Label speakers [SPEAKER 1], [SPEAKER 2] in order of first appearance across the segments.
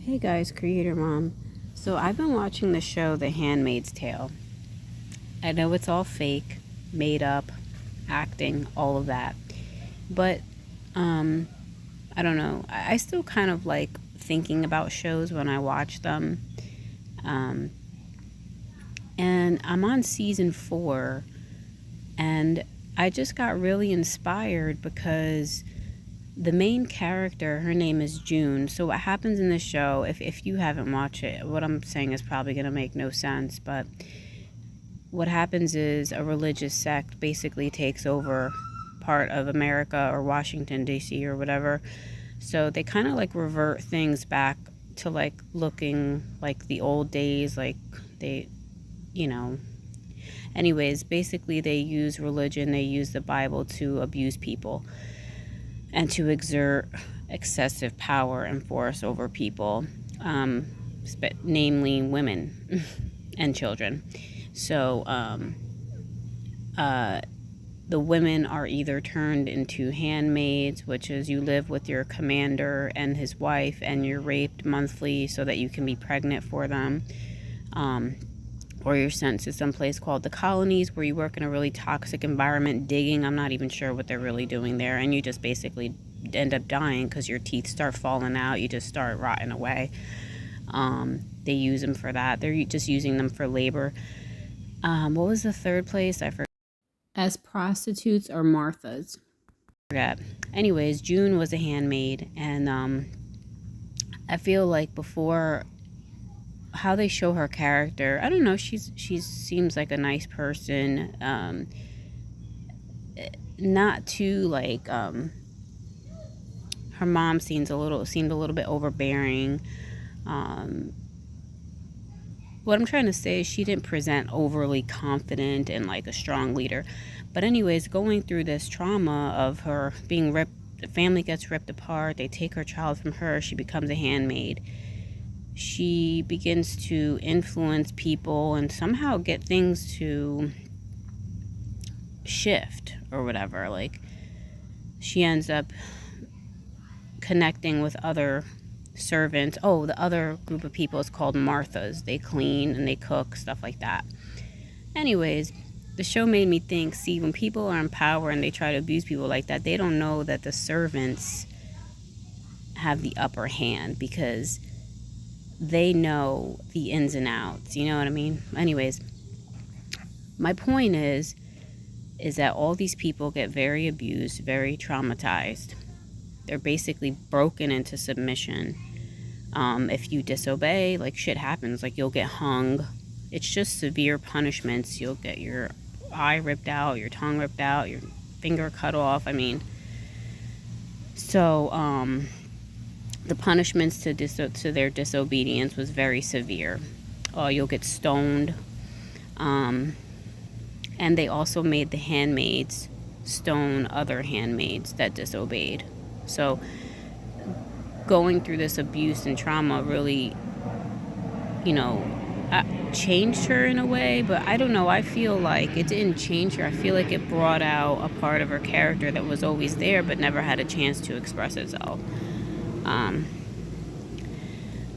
[SPEAKER 1] Hey guys, Creator Mom. So I've been watching the show The Handmaid's Tale. I know it's all fake, made up, acting, all of that. But I don't know. I still kind of like thinking about shows when I watch them. Um, and I'm on season 4, and I just got really inspired because the main character, her name is June. So what happens in the show, if you haven't watched it, what I'm saying is probably going to make no sense, but what happens is a religious sect basically takes over part of America or Washington, D.C. or whatever. So they kind of like revert things back to like looking like the old days, like they, you know, anyways, basically they use religion, they use the Bible to abuse people and to exert excessive power and force over people, namely women and children. So the women are either turned into handmaids, which is you live with your commander and his wife, and you're raped monthly so that you can be pregnant for them. Or you're sent to some place called the colonies where you work in a really toxic environment, digging. I'm not even sure what they're really doing there. And you just basically end up dying because your teeth start falling out. You just start rotting away. They use them for that. They're just using them for labor. What was the third place? I forgot. As prostitutes or Marthas. I forgot. Anyways, June was a handmaid. And I feel like before, how they show her character, I don't know, she seems like a nice person, not too like her mom seemed a little bit overbearing. What I'm trying to say is she didn't present overly confident and like a strong leader. But anyways, going through this trauma of her being ripped, the family gets ripped apart, they take her child from her, she becomes a handmaid. She begins to influence people and somehow get things to shift or whatever. Like, she ends up connecting with other servants. Oh, the other group of people is called Marthas. They clean and they cook, stuff like that. Anyways, the show made me think, see, when people are in power and they try to abuse people like that, they don't know that the servants have the upper hand because they know the ins and outs, you know what I mean? Anyways, my point is that all these people get very abused, very traumatized. They're basically broken into submission. If you disobey, like, shit happens, like you'll get hung. It's just severe punishments. You'll get your eye ripped out, your tongue ripped out, your finger cut off. I mean, so the punishments to their disobedience was very severe. You'll get stoned. And they also made the handmaids stone other handmaids that disobeyed. So going through this abuse and trauma really, changed her in a way, but I don't know. I feel like it didn't change her. I feel like it brought out a part of her character that was always there but never had a chance to express itself.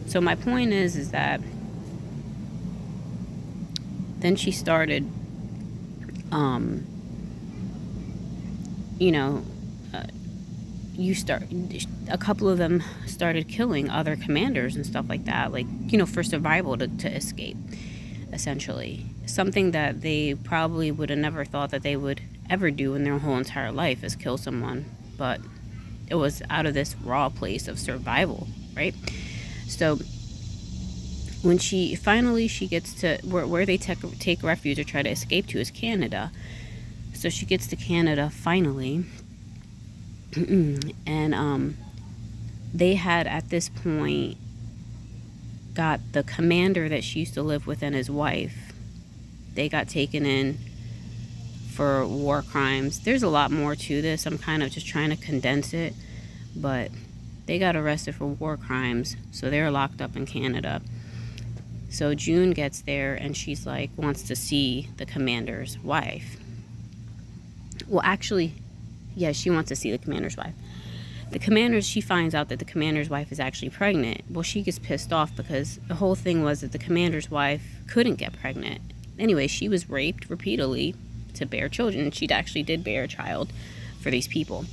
[SPEAKER 1] So my point is that then she started, a couple of them started killing other commanders and stuff like that, like, for survival, to escape, essentially. Something that they probably would have never thought that they would ever do in their whole entire life, is kill someone. But it was out of this raw place of survival, right? So when she gets to where they take refuge or try to escape to is Canada. So she gets to Canada finally. And they had at this point got the commander that she used to live with and his wife. They got taken in for war crimes. There's a lot more to this. I'm kind of just trying to condense it. But they got arrested for war crimes. So they're locked up in Canada. So June gets there and she's like, wants to see the commander's wife. Well, actually, yeah, she wants to see the commander's wife. The commander, she finds out that the commander's wife is actually pregnant. Well, she gets pissed off because the whole thing was that the commander's wife couldn't get pregnant. Anyway, she was raped repeatedly to bear children. She actually did bear a child for these people.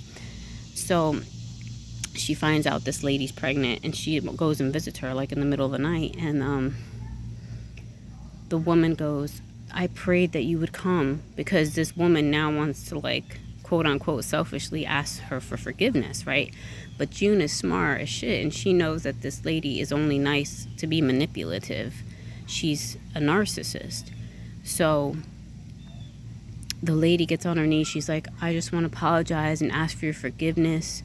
[SPEAKER 1] So she finds out this lady's pregnant, and she goes and visits her like in the middle of the night, and the woman goes, I prayed that you would come, because this woman now wants to, like, quote unquote selfishly ask her for forgiveness, right? But June is smart as shit, and she knows that this lady is only nice to be manipulative. She's a narcissist. So the lady gets on her knees. She's like, I just want to apologize and ask for your forgiveness.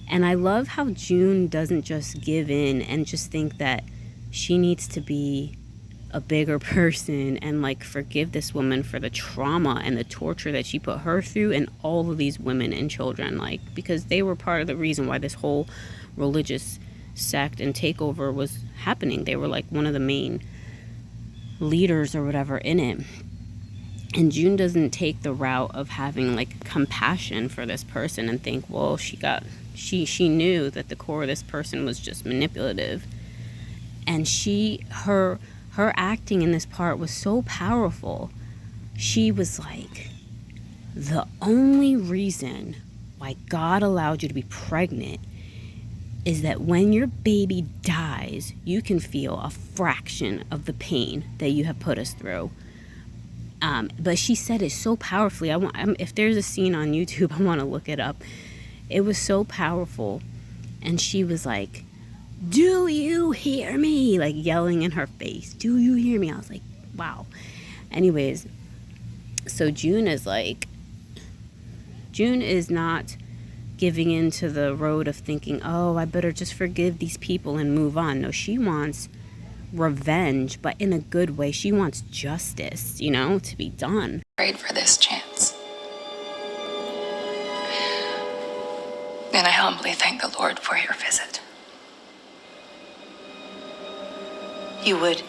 [SPEAKER 1] And I love how June doesn't just give in and just think that she needs to be a bigger person and, like, forgive this woman for the trauma and the torture that she put her through and all of these women and children, like, because they were part of the reason why this whole religious sect and takeover was happening. They were like one of the main leaders or whatever in it. And June doesn't take the route of having, like, compassion for this person and think, well, she knew that the core of this person was just manipulative. And her acting in this part was so powerful. She was like, the only reason why God allowed you to be pregnant is that when your baby dies, you can feel a fraction of the pain that you have put us through. But she said it so powerfully. If there's a scene on YouTube, I want to look it up. It was so powerful. And she was like, do you hear me? Like, yelling in her face, do you hear me? I was like, wow. Anyways, so June is not giving into the road of thinking, oh, I better just forgive these people and move on. No, she wants revenge, but in a good way. She wants justice, to be done.
[SPEAKER 2] Prayed for this chance. And I humbly thank the Lord for your visit. You would.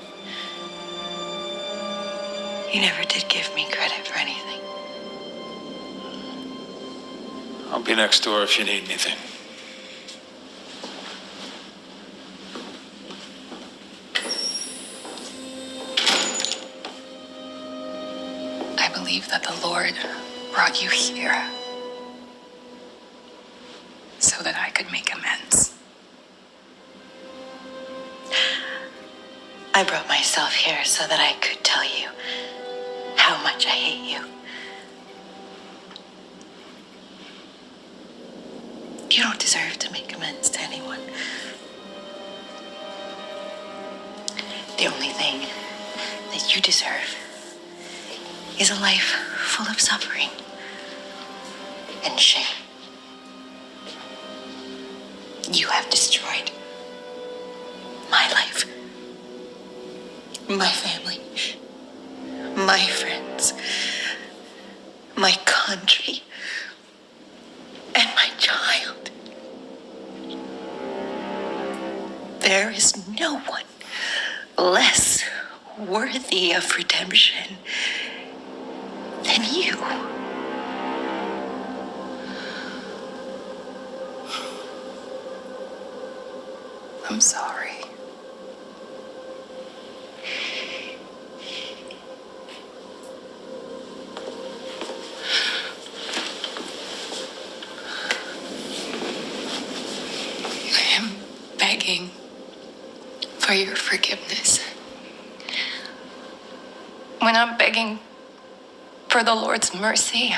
[SPEAKER 2] You never did give me credit for anything.
[SPEAKER 3] I'll be next door if you need anything.
[SPEAKER 2] I believe that the Lord brought you here so that I could make amends.
[SPEAKER 4] I brought myself here so that I could tell you how much I hate you. You don't deserve to make amends to anyone. The only thing that you deserve is a life full of suffering and shame. You have destroyed my life, my family, my friends, my country, and my child. There is no one less worthy of redemption than you.
[SPEAKER 2] I'm sorry. I am begging for your forgiveness. When I'm begging for the Lord's mercy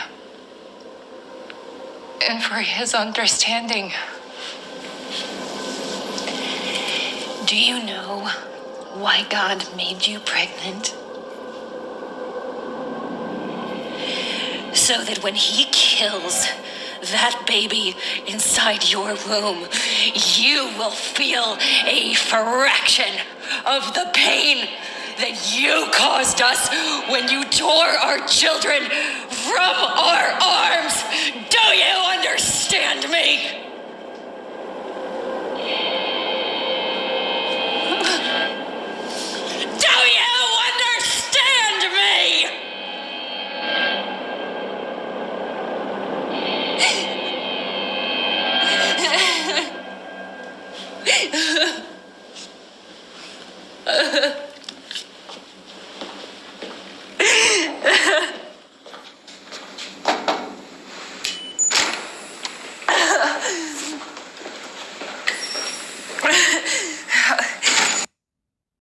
[SPEAKER 2] and for his understanding.
[SPEAKER 4] Do you know why God made you pregnant? So that when he kills that baby inside your womb, you will feel a fraction of the pain that you caused us when you tore our children from our arms. Do you understand me?